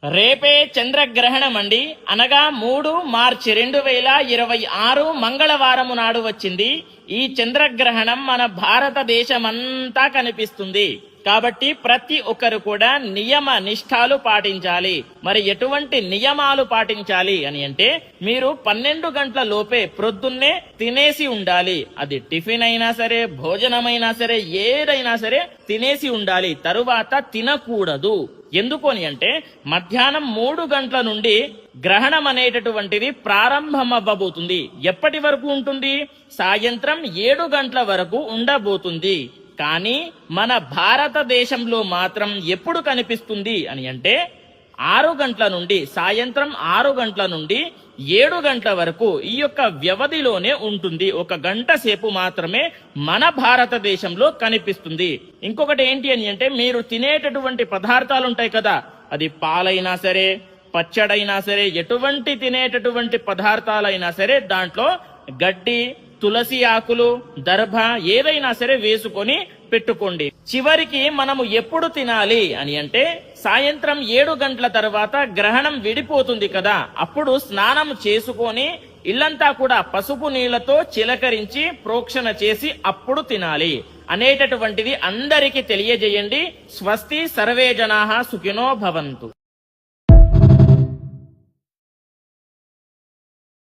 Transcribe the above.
రేపే చంద్రగ్రహణం అండి. అనగా 3 మార్చి 2026 మంగళవారము నాడు వచ్చింది. ఈ చంద్రగ్రహణం మన భారతదేశమంతా కనిపిస్తుంది. కాబట్టి ప్రతి ఒక్కరు కూడా నియమ నిష్ఠాలు పాటించాలి. మరి ఎటువంటి నియమాలు పాటించాలి అని అంటే, మీరు 12 గంటల లోపే ప్రొద్దున్నే తినేసి ఉండాలి. అది టిఫిన్ అయినా సరే, భోజనమైనా సరే, ఏదైనా సరే తినేసి ఉండాలి. తరువాత తినకూడదు. ఎందుకని అంటే, మధ్యాహ్నం 3 గంటల నుండి గ్రహణం అనేటటువంటిది ప్రారంభమవ్వబోతుంది. ఎప్పటి వరకు ఉంటుంది? సాయంత్రం 7 గంటల వరకు ఉండబోతుంది. కానీ మన భారతదేశంలో మాత్రం ఎప్పుడు కనిపిస్తుంది అని అంటే, 6 గంటల నుండి, సాయంత్రం 6 గంటల నుండి 7 గంటల వరకు ఈ యొక్క వ్యవధిలోనే ఉంటుంది. 1 గంట సేపు మాత్రమే మన భారతదేశంలో కనిపిస్తుంది. ఇంకొకటి ఏంటి అని అంటే, మీరు తినేటటువంటి పదార్థాలు ఉంటాయి కదా, అది పాలైనా సరే, పచ్చడైనా సరే, ఎటువంటి తినేటటువంటి పదార్థాలైనా సరే దాంట్లో గడ్డి, తులసి ఆకులు, దర్భ ఏదైనా సరే వేసుకొని పెట్టుకోండి. చివరికి మనము ఎప్పుడు తినాలి అని అంటే, సాయంత్రం 7 గంటల తర్వాత గ్రహణం విడిపోతుంది కదా, అప్పుడు స్నానం చేసుకొని ఇల్లంతా కూడా పసుపు నీళ్లతో చిలకరించి ప్రోక్షణ చేసి అప్పుడు తినాలి అనేటటువంటిది అందరికీ తెలియజేయండి. స్వస్తి, సర్వే జనాః సుఖినో భవంతు.